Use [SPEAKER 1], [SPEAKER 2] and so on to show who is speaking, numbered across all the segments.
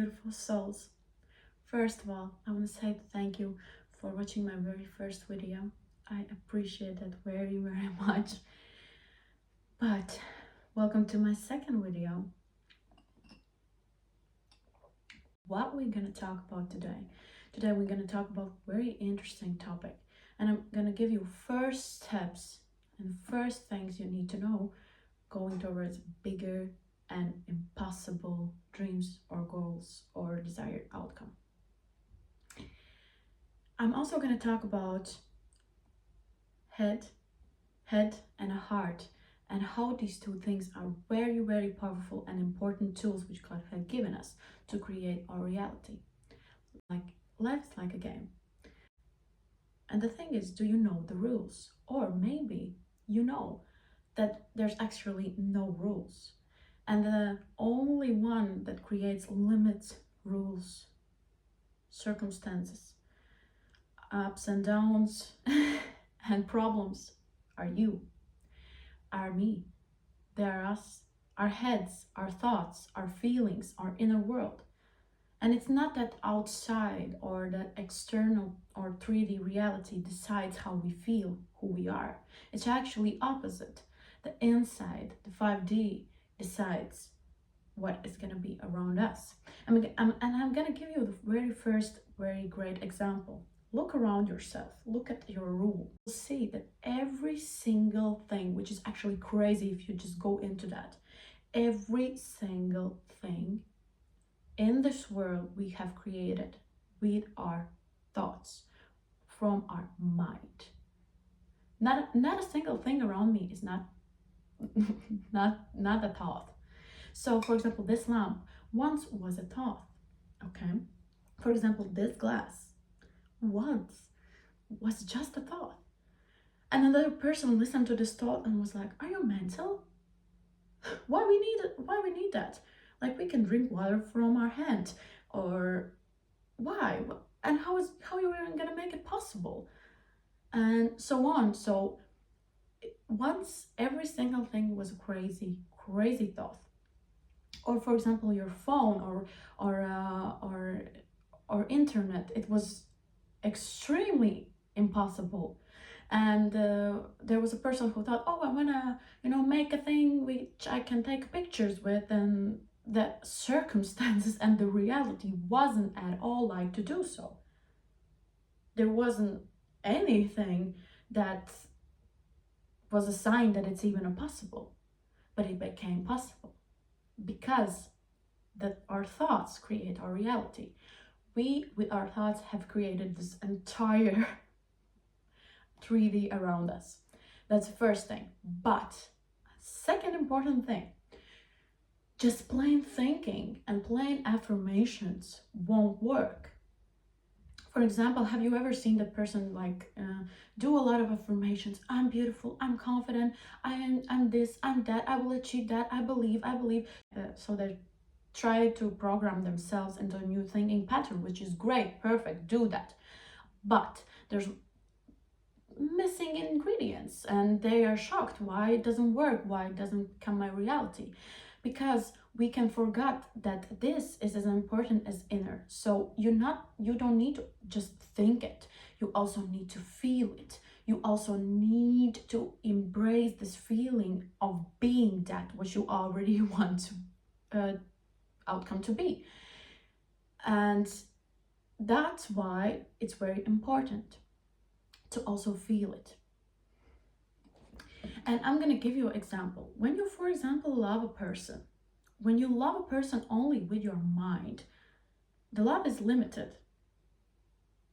[SPEAKER 1] beautiful souls. First of all, I want to say thank you for watching my very first video. I appreciate that very, very much. But welcome to my second video. What we're going to talk about today? Today we're going to talk about a very interesting topic. And I'm going to give you first steps and first things you need to know going towards bigger and impossible dreams or goals or desired outcome. I'm also going to talk about head and a heart, and how these two things are very, very powerful and important tools which God has given us to create our reality. Like life's like a game. And the thing is, do you know the rules? Or maybe you know that there's actually no rules. And the only one that creates limits, rules, circumstances, ups and downs, and problems are you, are me. They are us, our heads, our thoughts, our feelings, our inner world. And it's not that outside or that external or 3D reality decides how we feel, who we are. It's actually opposite. The inside, the 5D, decides what is going to be around us. And I'm going to give you the very first very great example. Look around yourself, look at your room. You'll see that every single thing, which is actually crazy if you just go into that, every single thing in this world we have created with our thoughts from our mind. Not a single thing around me is not a thought. So for example, this lamp once was a thought, okay? For example, this glass once was just a thought. And another person listened to this thought and was like, are you mental? Why we need that? Like, we can drink water from our hand, or why? And how are you even gonna make it possible? And so on. So once every single thing was a crazy thought. Or for example, your phone or internet, it was extremely impossible. And there was a person who thought, oh, I wanna make a thing which I can take pictures with, and the circumstances and the reality wasn't at all like to do so. There wasn't anything that was a sign that it's even possible, but it became possible because that our thoughts create our reality. We, with our thoughts, have created this entire 3D around us. That's the first thing. But second important thing, just plain thinking and plain affirmations won't work. For example, have you ever seen that person do a lot of affirmations? I'm beautiful, I'm confident, I'm this, I'm that, I will achieve that, I believe. So they try to program themselves into a new thinking pattern, which is great, perfect, do that. But there's missing ingredients and they are shocked why it doesn't work, why it doesn't become my reality. Because we can forget that this is as important as inner. So you don't need to just think it, you also need to feel it. You also need to embrace this feeling of being that which you already want to outcome to be. And that's why it's very important to also feel it. And I'm going to give you an example. When you, for example, love a person, when you love a person only with your mind, the love is limited.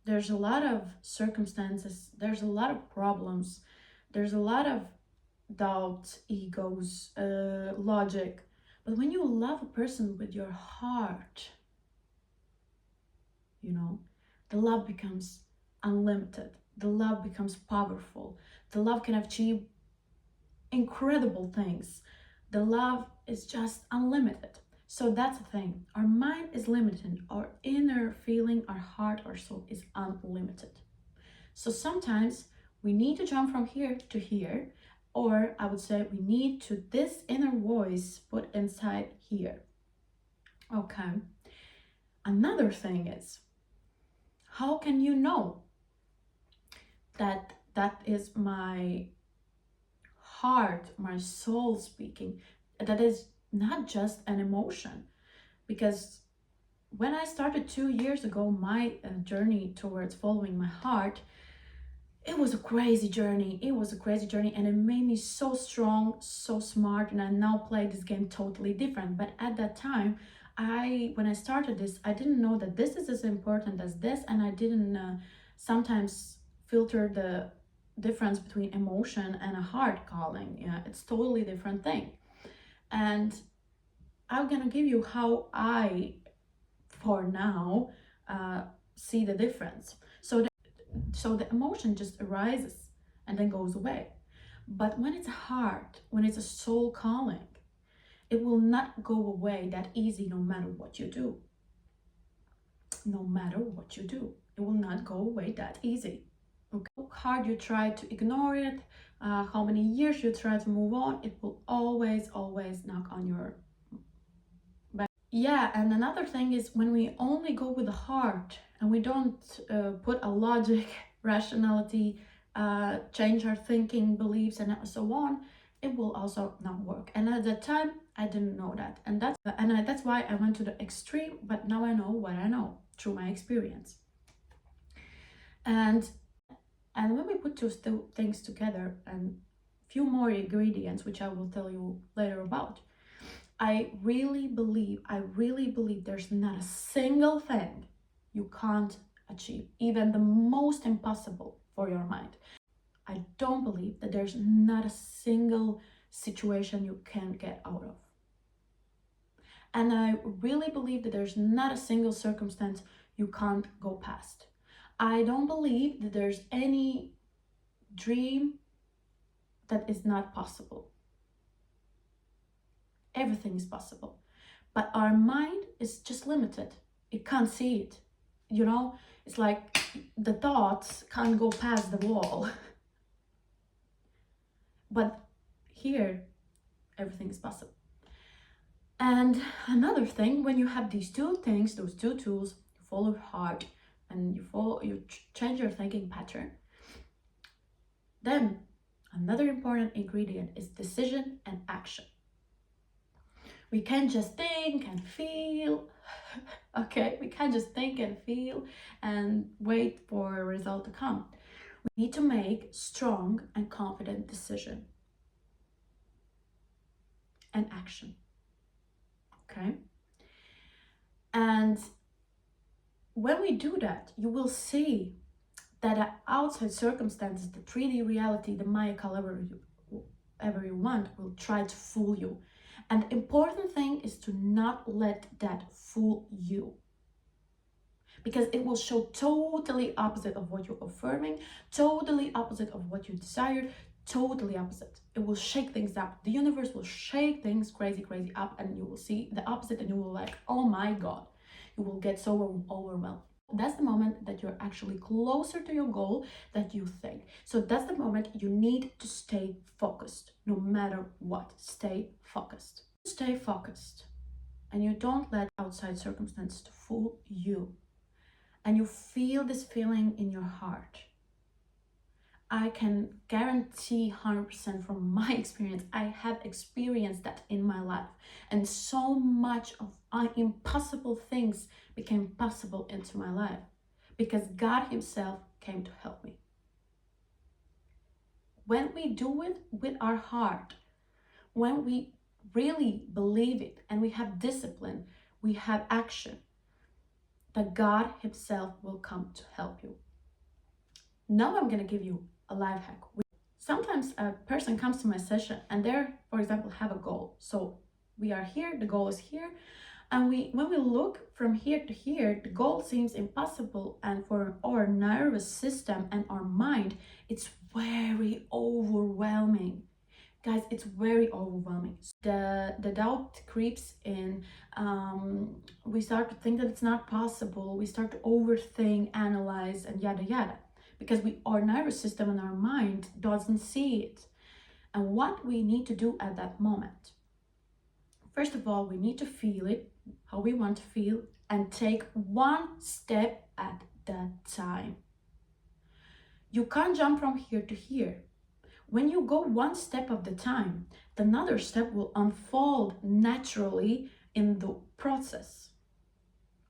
[SPEAKER 1] There's a lot of circumstances, there's a lot of problems, there's a lot of doubts, egos, logic. But when you love a person with your heart, the love becomes unlimited. The love becomes powerful. The love can achieve incredible things. The love is just unlimited. So that's the thing. Our mind is limited. Our inner feeling, our heart, our soul is unlimited. So sometimes we need to jump from here to here, or I would say we need to this inner voice put inside here. Okay. Another thing is, how can you know that that is my heart, my soul speaking? That is not just an emotion. Because when I started 2 years ago, my journey towards following my heart, it was a crazy journey. It was a crazy journey, and it made me so strong, so smart, and I now play this game totally different. But at that time, when I started this, I didn't know that this is as important as this, and I didn't sometimes filter the difference between emotion and a heart calling. Yeah, it's totally different thing. And I'm gonna give you how I, for now, uh, see the difference. So the emotion just arises and then goes away. But when it's a heart, when it's a soul calling, it will not go away that easy no matter what you do. No matter what you do, it will not go away that easy. Okay? How hard you try to ignore it, how many years you try to move on, it will always, always knock on your back. Yeah, and another thing is when we only go with the heart and we don't put a logic, rationality, change our thinking, beliefs, and so on, it will also not work. And at that time, I didn't know that, and that's why I went to the extreme. But now I know what I know through my experience. And when we put two things together and few more ingredients, which I will tell you later about, I really believe there's not a single thing you can't achieve, even the most impossible for your mind. I don't believe that there's not a single situation you can't get out of. And I really believe that there's not a single circumstance you can't go past. I don't believe that there's any dream that is not possible. Everything is possible. But our mind is just limited. It can't see it. You know, it's like the thoughts can't go past the wall. But here, everything is possible. And another thing, when you have these two things, those two tools, you follow your heart and you change your thinking pattern, then another important ingredient is decision and action. We can't just think and feel. Okay, we can't just think and feel and wait for a result to come. We need to make strong and confident decision and action. Okay? And when we do that, you will see that the outside circumstances, the 3D reality, the Maya, however you want, will try to fool you. And the important thing is to not let that fool you. Because it will show totally opposite of what you're affirming, totally opposite of what you desired, totally opposite. It will shake things up. The universe will shake things crazy up, and you will see the opposite, and you will like, oh my God, you will get so overwhelmed. That's the moment that you're actually closer to your goal that you think. So that's the moment you need to stay focused, no matter what. Stay focused. Stay focused, and you don't let outside circumstances to fool you. And you feel this feeling in your heart. I can guarantee 100% from my experience, I have experienced that in my life. And so much of impossible things became possible into my life because God Himself came to help me. When we do it with our heart, when we really believe it and we have discipline, we have action, that God Himself will come to help you. Now I'm going to give you a life hack. Sometimes a person comes to my session and they, for example, have a goal. So we are here, the goal is here, and when we look from here to here, the goal seems impossible, and for our nervous system and our mind, it's very overwhelming. Guys, it's very overwhelming. The doubt creeps in. We start to think that it's not possible. We start to overthink, analyze, and yada yada, because our nervous system and our mind doesn't see it. And what we need to do at that moment, first of all, we need to feel it, how we want to feel, and take one step at that time. You can't jump from here to here. When you go one step at the time, another step will unfold naturally in the process.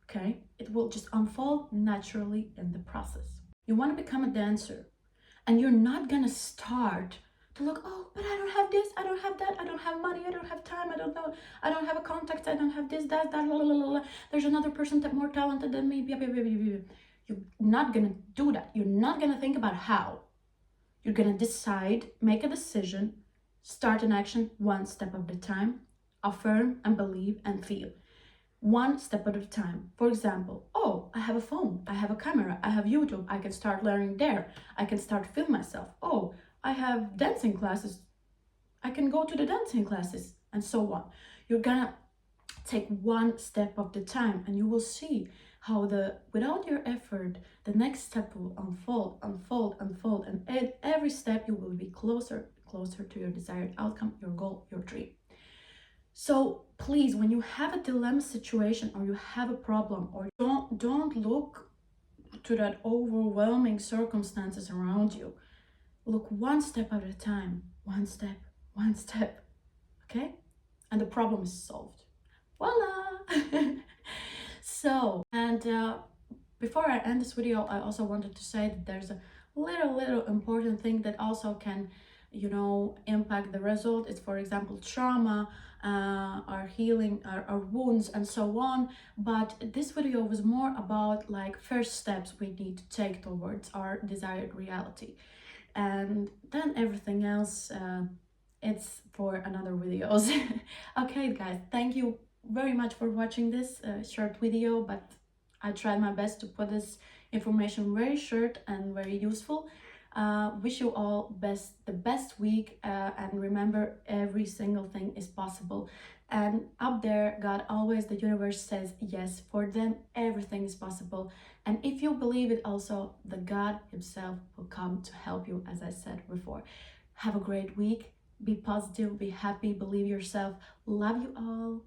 [SPEAKER 1] Okay? It will just unfold naturally in the process. You want to become a dancer, and you're not gonna start to look, oh, but I don't have this, I don't have that, I don't have money, I don't have time, I don't know, I don't have a contact, I don't have this, that, la, la, la, la. There's another person that more talented than me. You're not gonna do that. You're not gonna think about how. You're gonna decide, make a decision, start an action one step at a time, affirm and believe and feel. One step at a time. For example, oh, I have a phone, I have a camera, I have YouTube, I can start learning there, I can start film myself. Oh, I have dancing classes, I can go to the dancing classes, and so on. You're gonna take one step at a time, and you will see how without your effort, the next step will unfold, and every step you will be closer to your desired outcome, your goal, your dream. So please, when you have a dilemma situation or you have a problem, or don't look to that overwhelming circumstances around you. Look one step at a time, one step, okay? And the problem is solved. Voila! So, and before I end this video, I also wanted to say that there's a little important thing that also can, impact the result. It's, for example, trauma, our healing, our wounds, and so on. But this video was more about like first steps we need to take towards our desired reality, and then everything else, it's for another videos. Okay, guys, thank you very much for watching this short video, but I tried my best to put this information very short and very useful. Wish you all the best week, and remember, every single thing is possible, and up there, God always, the universe says yes. For them everything is possible, and if you believe it, also the God himself will come to help you, as I said before. Have a great week. Be positive, be happy, believe yourself. Love you all.